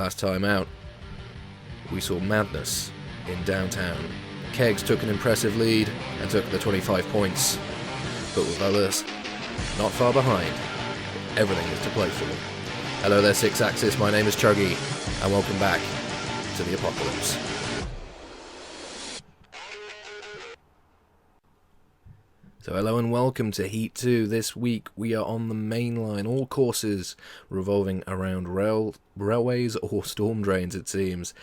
last time out, we saw madness in downtown. Kegs took an impressive lead and took the 25 points, but with others not far behind, everything is to play for. Hello there, Six Axis, my name is Chuggy, and welcome back to the Apocalypse. So hello and welcome to Heat 2. This week we are on the Mainline, all courses revolving around railways or storm drains, it seems.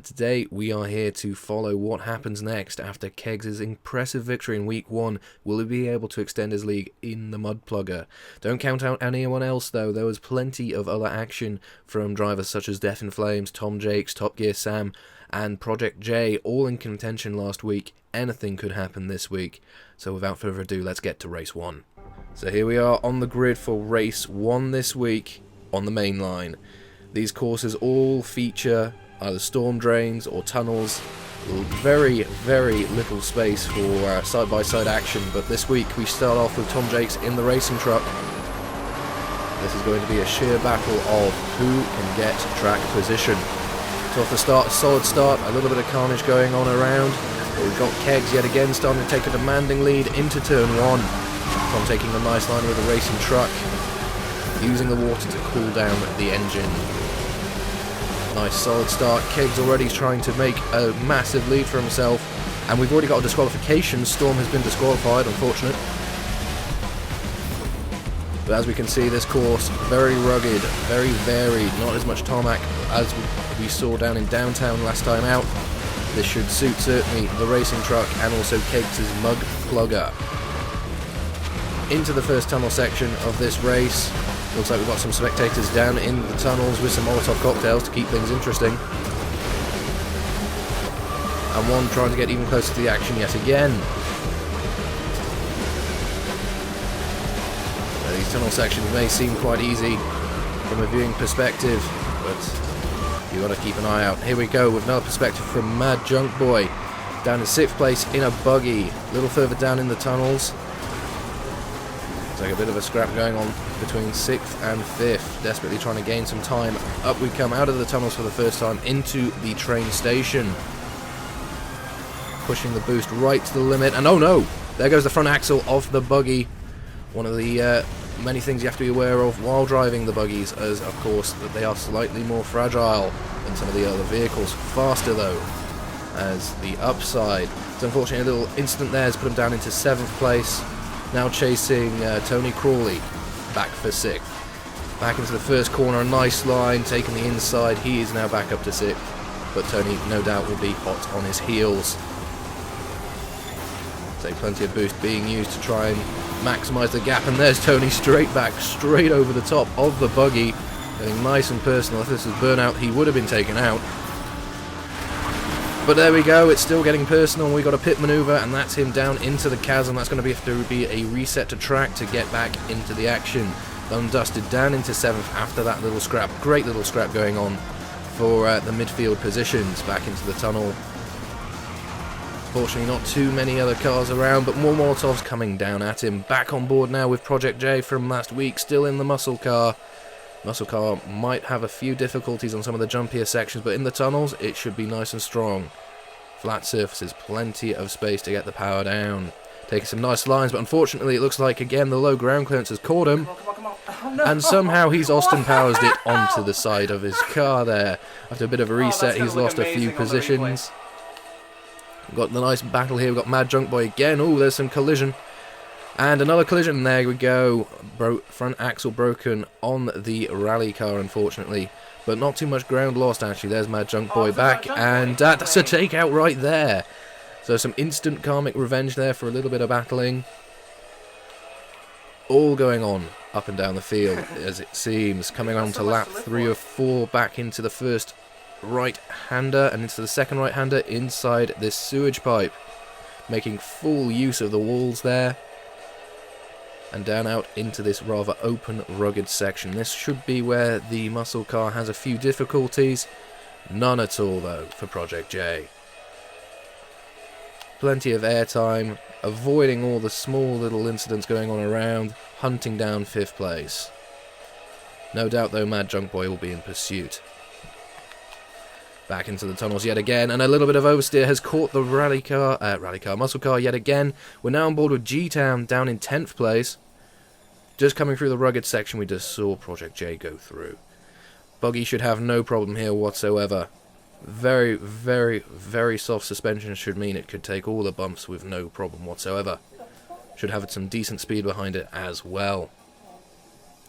Today we are here to follow what happens next after Kegs' impressive victory in week 1. Will he be able to extend his league in the mud plugger? Don't count out anyone else though. There was plenty of other action from drivers such as Death in Flames, Tom Jakes, Top Gear Sam and Project J, all in contention last week. Anything could happen this week. So without further ado, let's get to race 1. So here we are on the grid for race 1 this week on the main line. These courses all feature either storm drains or tunnels. Very, very little space for side-by-side action, but this week we start off with Tom Jakes in the racing truck. This is going to be a sheer battle of who can get track position. So off the start, a solid start, a little bit of carnage going on around. But we've got Kegs yet again starting to take a demanding lead into turn 1. Tom taking a nice line with the racing truck, using the water to cool down the engine. Nice solid start. Kegs already trying to make a massive lead for himself, and we've already got a disqualification. Storm has been disqualified, unfortunate. But as we can see, this course very rugged, very varied, not as much tarmac as we saw down in downtown last time out. This should suit certainly the racing truck and also Kegs' mud plugger. Into the first tunnel section of this race. Looks like we've got some spectators down in the tunnels with some Molotov cocktails to keep things interesting. And one trying to get even closer to the action yet again. Now, these tunnel sections may seem quite easy from a viewing perspective, but you got to keep an eye out. Here we go with another perspective from Mad Junk Boy, down in 6th place in a buggy, a little further down in the tunnels. It's like a bit of a scrap going on between 6th and 5th, desperately trying to gain some time. Up we come out of the tunnels for the first time into the train station, pushing the boost right to the limit, and oh no, there goes the front axle of the buggy. One of the many things you have to be aware of while driving the buggies is, of course, that they are slightly more fragile than some of the other vehicles. Faster, though, as the upside. So unfortunately, a little incident there has put him down into 7th place. Now chasing Tony Crawley back for 6th. Back into the first corner, a nice line, taking the inside. He is now back up to 6th, but Tony, no doubt, will be hot on his heels. So plenty of boost being used to try and maximise the gap, and there's Tony straight back, straight over the top of the buggy, getting nice and personal. If this was burnout, he would have been taken out. But there we go, it's still getting personal. We got a pit manoeuvre, and that's him down into the chasm. That's going to have to be a reset to track to get back into the action. Undusted down into 7th after that little scrap. Great little scrap going on for the midfield positions. Back into the tunnel. Fortunately, not too many other cars around, but more Molotovs coming down at him. Back on board now with Project J from last week, still in the muscle car. Muscle car might have a few difficulties on some of the jumpier sections, but in the tunnels, it should be nice and strong. Flat surfaces, plenty of space to get the power down. Taking some nice lines, but unfortunately, it looks like, again, the low ground clearance has caught him. Come on. Oh, no. And somehow he's Austin Powers it onto the side of his car there. After a bit of a reset, he's lost a few positions. We've got the nice battle here. We've got Mad Junk Boy again. Oh, there's some collision. And another collision. There we go. Front axle broken on the rally car, unfortunately. But not too much ground lost, actually. There's Mad Junk Boy back. And that's a takeout right there. So some instant karmic revenge there for a little bit of battling. All going on up and down the field, as it seems. Coming on to lap 3 or 4, back into the first right-hander and into the second right-hander inside this sewage pipe, making full use of the walls there, and down out into this rather open, rugged section. This should be where the muscle car has a few difficulties. None at all, though, for Project J. Plenty of airtime, avoiding all the small little incidents going on around, hunting down 5th place. No doubt, though, Mad Junk Boy will be in pursuit. Back into the tunnels yet again, and a little bit of oversteer has caught the muscle car yet again. We're now on board with G-Town down in 10th place. Just coming through the rugged section we just saw Project J go through. Buggy should have no problem here whatsoever. Very, very, very soft suspension should mean it could take all the bumps with no problem whatsoever. Should have some decent speed behind it as well.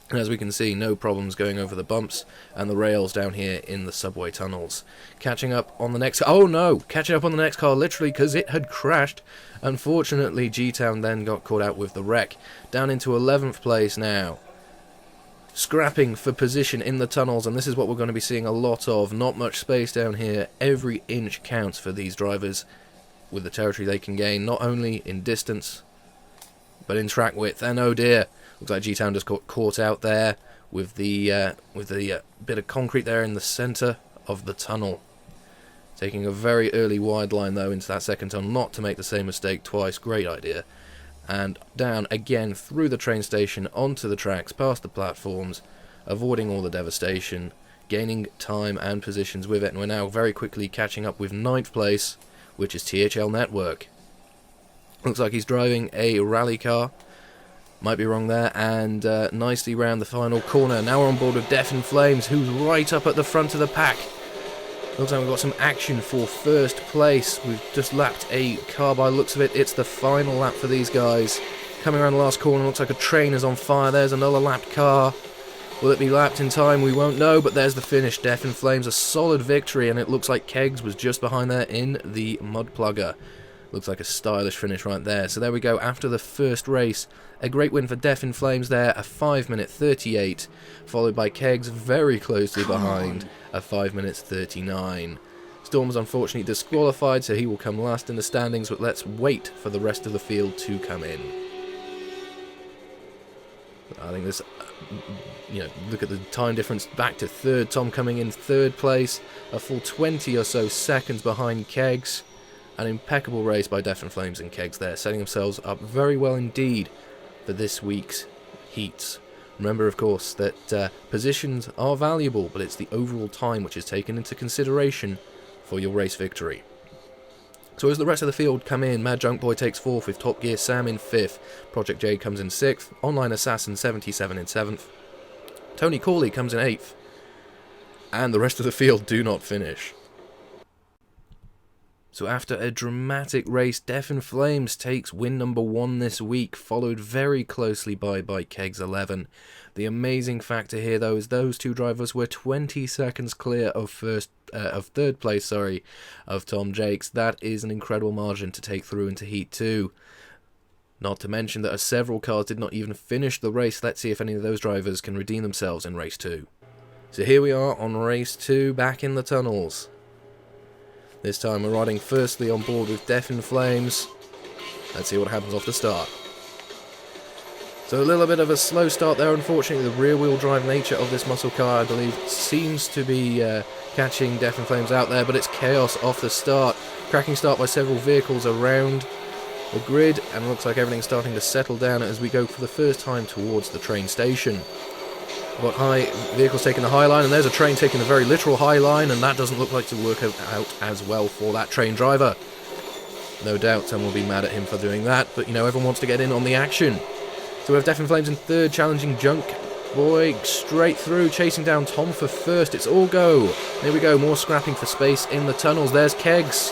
And as we can see, no problems going over the bumps and the rails down here in the subway tunnels. Catching up on the next... Oh no! Catching up on the next car literally because it had crashed. Unfortunately, G-Town then got caught out with the wreck. Down into 11th place now. Scrapping for position in the tunnels, and this is what we're going to be seeing a lot of. Not much space down here. Every inch counts for these drivers with the territory they can gain, not only in distance, but in track width. And oh dear, looks like G-Town just got caught out there with the bit of concrete there in the centre of the tunnel. Taking a very early wide line though into that second tunnel, not to make the same mistake twice. Great idea. And down again through the train station, onto the tracks, past the platforms, avoiding all the devastation, gaining time and positions with it, and we're now very quickly catching up with 9th place, which is THL Network. Looks like he's driving a rally car, might be wrong there, and nicely round the final corner. Now we're on board with Death in Flames, who's right up at the front of the pack. Looks like we've got some action for first place. We've just lapped a car by the looks of it. It's the final lap for these guys. Coming around the last corner, looks like a train is on fire. There's another lapped car. Will it be lapped in time? We won't know, but there's the finish. Death in Flames, a solid victory, and it looks like Kegs was just behind there in the mud plugger. Looks like a stylish finish right there. So there we go, after the first race. A great win for Death in Flames there, a 5-minute 38, followed by Kegs very closely behind, a 5 minutes 39. Storm was unfortunately disqualified, so he will come last in the standings, but let's wait for the rest of the field to come in. I think this, look at the time difference back to third. Tom coming in third place, a full 20 or so seconds behind Kegs. An impeccable race by Death in Flames and Kegs there, setting themselves up very well indeed for this week's heats. Remember, of course, that positions are valuable, but it's the overall time which is taken into consideration for your race victory. So as the rest of the field come in, Mad Junk Boy takes 4th with Top Gear Sam in 5th, Project J comes in 6th, Online Assassin 77 in 7th, Tony Corley comes in 8th, and the rest of the field do not finish. So after a dramatic race, Death in Flames takes win number 1 this week, followed very closely by Kegs 11. The amazing factor here, though, is those two drivers were 20 seconds clear of third place, of Tom Jakes. That is an incredible margin to take through into Heat 2. Not to mention that several cars did not even finish the race. Let's see if any of those drivers can redeem themselves in Race 2. So here we are on Race 2, back in the tunnels. This time we're riding firstly on board with Death in Flames. Let's see what happens off the start. So a little bit of a slow start there, unfortunately. The rear-wheel drive nature of this muscle car, I believe, seems to be catching Death in Flames out there, but it's chaos off the start. Cracking start by several vehicles around the grid, and looks like everything's starting to settle down as we go for the first time towards the train station. We've got vehicles taking the high line, and there's a train taking the very literal high line, and that doesn't look like to work out as well for that train driver. No doubt someone will be mad at him for doing that, but everyone wants to get in on the action. So we have Death in Flames in third, challenging Junk Boy straight through, chasing down Tom for first. It's all go. Here we go, more scrapping for space in the tunnels. There's Kegs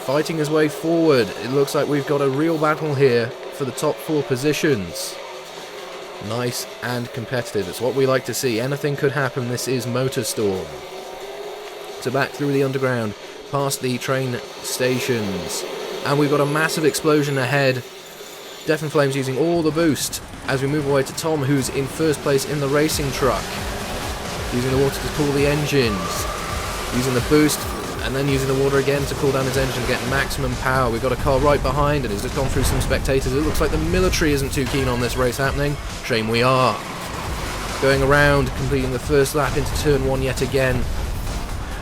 fighting his way forward. It looks like we've got a real battle here for the top 4 positions. Nice and competitive. It's what we like to see. Anything could happen. This is Motorstorm. So back through the underground, past the train stations, and we've got a massive explosion ahead. Death in Flames using all the boost as we move away to Tom, who's in first place in the racing truck. Using the water to cool the engines. Using the boost, and then using the water again to cool down his engine and get maximum power. We've got a car right behind, and he's just gone through some spectators. It looks like the military isn't too keen on this race happening. Shame we are. Going around, completing the first lap into turn 1 yet again.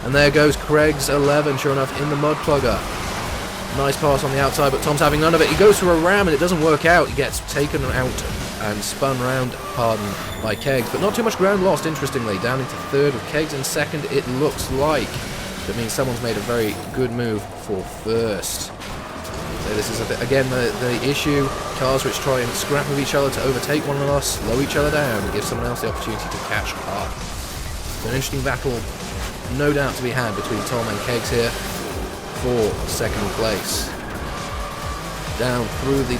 And there goes Craig's 11, sure enough, in the mud plugger. Nice pass on the outside, but Tom's having none of it. He goes for a ram, and it doesn't work out. He gets taken out and spun round, by Kegs, but not too much ground lost, interestingly. Down into third with Kegs in second, it looks like. That means someone's made a very good move for first. So this is, again, the issue. Cars which try and scrap with each other to overtake one another, slow each other down, and give someone else the opportunity to catch up. So an interesting battle, no doubt, to be had between Tom and Kegs here for second place. Down through the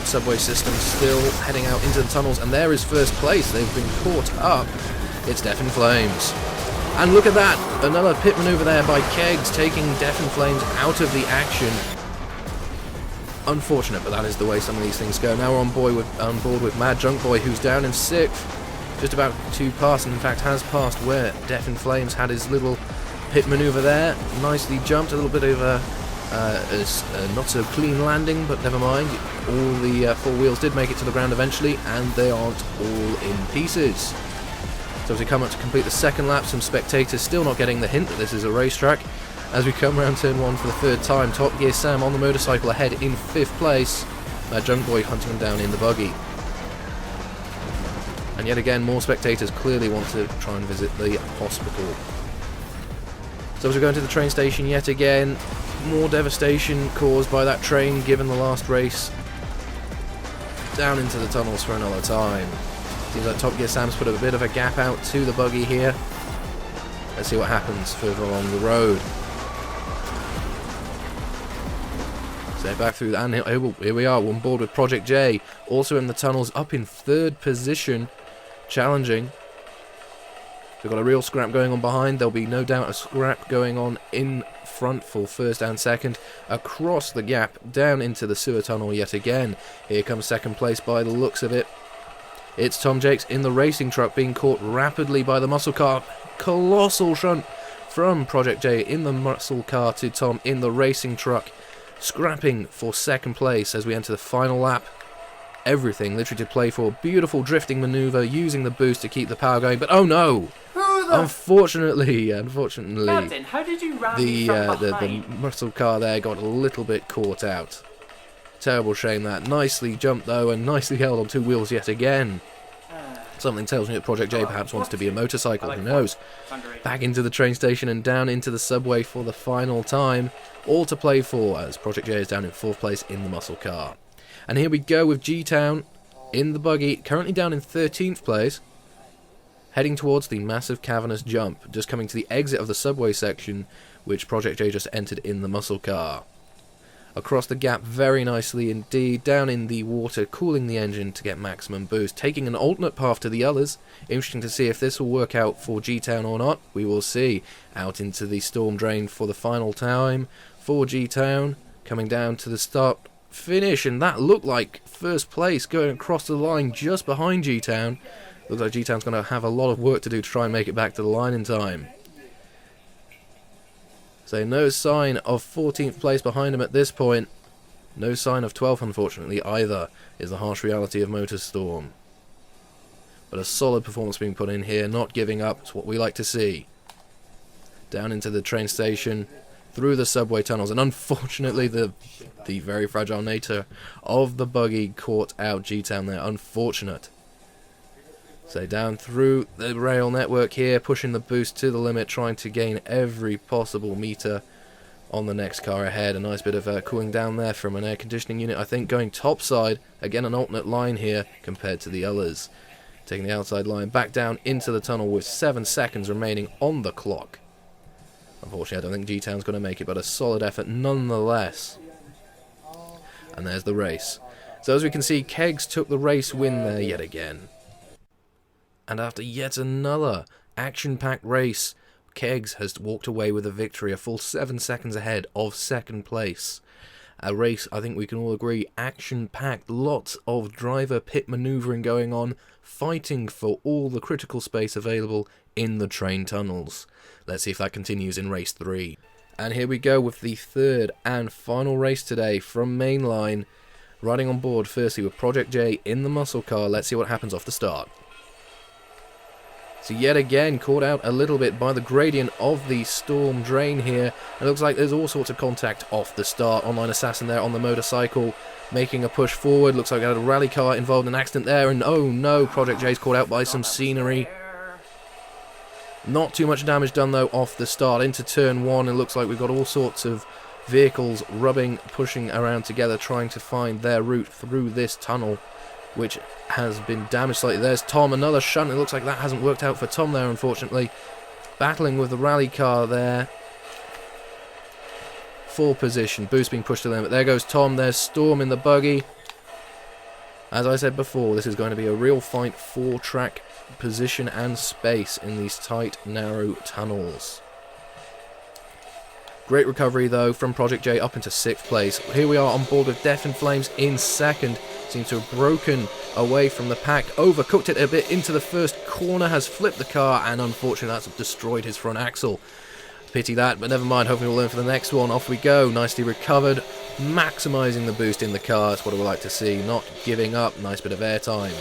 subway system, still heading out into the tunnels, and there is first place. They've been caught up. It's Death in Flames. And look at that, another pit maneuver there by Kegs, taking Death in Flames out of the action. Unfortunate, but that is the way some of these things go. Now we're on board with Mad Junk Boy, who's down in 6th, just about to pass, and in fact has passed where Death in Flames had his little pit maneuver there. Nicely jumped, a little bit of a not so clean landing, but never mind. All the four wheels did make it to the ground eventually, and they aren't all in pieces. So as we come up to complete the second lap, some spectators still not getting the hint that this is a racetrack. As we come around turn 1 for the third time, Top Gear Sam on the motorcycle ahead in 5th place. Junk Boy hunting him down in the buggy. And yet again, more spectators clearly want to try and visit the hospital. So as we go into the train station yet again, more devastation caused by that train given the last race. Down into the tunnels for another time. Seems like Top Gear Sam's put a bit of a gap out to the buggy here. Let's see what happens further along the road. So back through, and here we are, on board with Project J, also in the tunnels, up in 3rd position, challenging. We've got a real scrap going on behind. There'll be no doubt a scrap going on in front for 1st and 2nd. Across the gap, down into the sewer tunnel yet again. Here comes 2nd place by the looks of it. It's Tom Jakes in the racing truck being caught rapidly by the muscle car. Colossal shunt from Project J in the muscle car to Tom in the racing truck. Scrapping for 2nd place as we enter the final lap. Everything literally to play for. Beautiful drifting maneuver using the boost to keep the power going, but oh no! Unfortunately, Captain, how did you ram the muscle car there got a little bit caught out. Terrible shame that. Nicely jumped though, and nicely held on 2 wheels yet again. Something tells me that Project J perhaps wants to be a motorcycle, who knows. Back into the train station and down into the subway for the final time. All to play for as Project J is down in 4th place in the muscle car. And here we go with G-Town in the buggy, currently down in 13th place. Heading towards the massive cavernous jump, just coming to the exit of the subway section, which Project J just entered in the muscle car. Across the gap very nicely indeed, down in the water, cooling the engine to get maximum boost, taking an alternate path to the others. Interesting to see if this will work out for G-Town or not. We will see. Out into the storm drain for the final time for G-Town, coming down to the start finish, and that looked like 1st place going across the line just behind G-Town. Looks like G-Town's going to have a lot of work to do to try and make it back to the line in time. So no sign of 14th place behind him at this point. No sign of 12th, unfortunately, either, is the harsh reality of Motorstorm. But a solid performance being put in here, not giving up. It's what we like to see. Down into the train station, through the subway tunnels, and unfortunately the very fragile nature of the buggy caught out G-Town there. Unfortunate. So down through the rail network here, pushing the boost to the limit, trying to gain every possible meter on the next car ahead. A nice bit of cooling down there from an air conditioning unit, I think, going topside. Again, an alternate line here compared to the others. Taking the outside line back down into the tunnel with 7 seconds remaining on the clock. Unfortunately, I don't think G-Town's going to make it, but a solid effort nonetheless. And there's the race. So as we can see, Kegs took the race win there yet again. And after yet another action-packed race, Kegs has walked away with a victory, a full 7 seconds ahead of 2nd place. A race, I think we can all agree, action-packed, lots of driver pit manoeuvring going on, fighting for all the critical space available in the train tunnels. Let's see if that continues in race 3. And here we go with the 3rd and final race today from Mainline. Riding on board firstly with Project J in the muscle car. Let's see what happens off the start. So yet again, caught out a little bit by the gradient of the storm drain here. It looks like there's all sorts of contact off the start. Online Assassin there on the motorcycle, making a push forward. Looks like I had a rally car involved in an accident there, and oh no, Project J's caught out by some scenery. Not too much damage done though off the start. Into turn 1, it looks like we've got all sorts of vehicles pushing around together, trying to find their route through this tunnel, which has been damaged slightly. There's Tom, another shunt. It looks like that hasn't worked out for Tom there, unfortunately. Battling with the rally car there. Full position, boost being pushed to the limit. There goes Tom, there's Storm in the buggy. As I said before, this is going to be a real fight for track position and space in these tight, narrow tunnels. Great recovery though from Project J up into 6th place. Here we are on board with Death in Flames in 2nd. Seems to have broken away from the pack, overcooked it a bit into the first corner, has flipped the car, and unfortunately that's destroyed his front axle. Pity that, but never mind, hopefully we'll learn for the next one. Off we go, nicely recovered, maximising the boost in the car. That's what I would like to see, not giving up. Nice bit of airtime.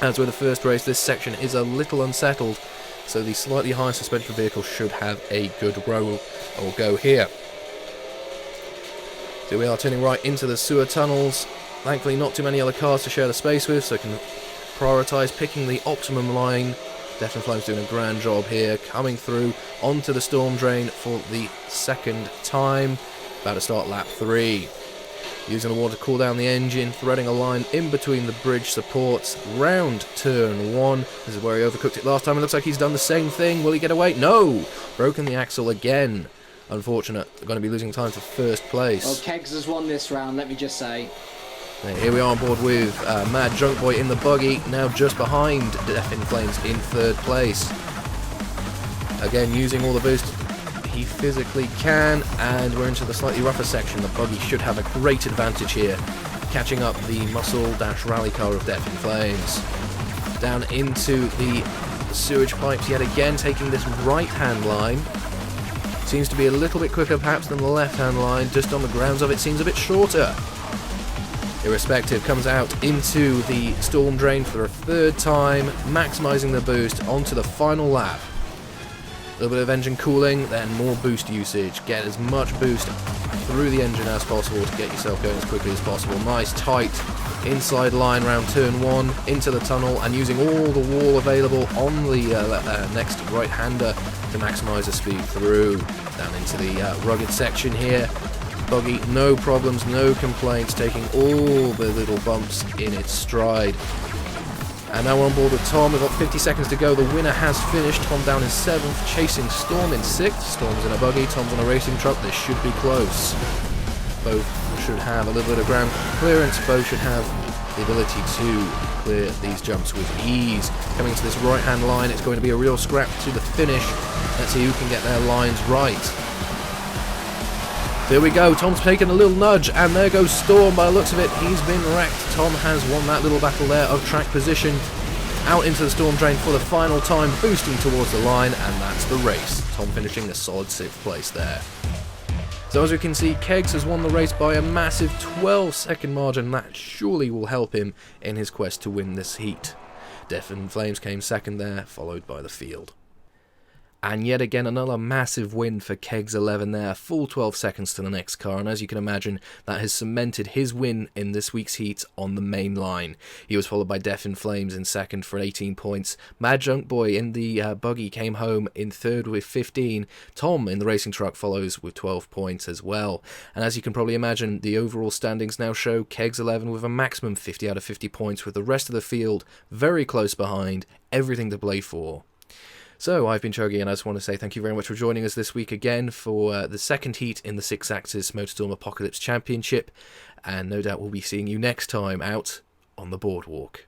As with the first race, this section is a little unsettled, so the slightly higher suspension vehicle should have a good roll or go here. So we are turning right into the sewer tunnels. Thankfully not too many other cars to share the space with, so I can prioritise picking the optimum line. Death in Flames doing a grand job here, coming through onto the storm drain for the 2nd time. About to start lap 3. Using the water to cool down the engine, threading a line in between the bridge supports, round turn 1. This is where he overcooked it last time. It looks like he's done the same thing. Will he get away? No! Broken the axle again. Unfortunate. They're going to be losing time to 1st place. Well, Kegs has won this round, let me just say. Here we are on board with Mad Junk Boy in the buggy, now just behind Death in Flames in 3rd place. Again, using all the boost he physically can, and we're into the slightly rougher section. The buggy should have a great advantage here, catching up the muscle-rally car of Death in Flames. Down into the sewage pipes yet again, taking this right-hand line. Seems to be a little bit quicker perhaps than the left-hand line, just on the grounds of it seems a bit shorter. Irrespective, comes out into the storm drain for a 3rd time, maximising the boost onto the final lap. A little bit of engine cooling, then more boost usage. Get as much boost through the engine as possible to get yourself going as quickly as possible. Nice tight inside line round turn 1 into the tunnel, and using all the wall available on the next right-hander to maximise the speed through. Down into the rugged section here. Buggy, no problems, no complaints, taking all the little bumps in its stride. And now we're on board with Tom. We've got 50 seconds to go. The winner has finished. Tom down in 7th, chasing Storm in 6th. Storm's in a buggy, Tom's on a racing truck. This should be close. Both should have a little bit of ground clearance. Both should have the ability to clear these jumps with ease. Coming to this right-hand line, it's going to be a real scrap to the finish. Let's see who can get their lines right. There we go, Tom's taken a little nudge, and there goes Storm. By the looks of it, he's been wrecked. Tom has won that little battle there of track position. Out into the storm drain for the final time, boosting towards the line, and that's the race. Tom finishing a solid 6th place there. So as we can see, Kegs has won the race by a massive 12-second margin. That surely will help him in his quest to win this heat. Death in Flames came 2nd there, followed by the field. And yet again, another massive win for Kegs 11 there, full 12 seconds to the next car, and as you can imagine, that has cemented his win in this week's heat on the main line. He was followed by Death in Flames in 2nd for 18 points. Mad Junk Boy in the buggy came home in 3rd with 15. Tom in the racing truck follows with 12 points as well. And as you can probably imagine, the overall standings now show Kegs 11 with a maximum 50 out of 50 points, with the rest of the field very close behind, everything to play for. So, I've been Chuggy, and I just want to say thank you very much for joining us this week again for the 2nd heat in the 6-axis Motorstorm Apocalypse Championship, and no doubt we'll be seeing you next time out on the boardwalk.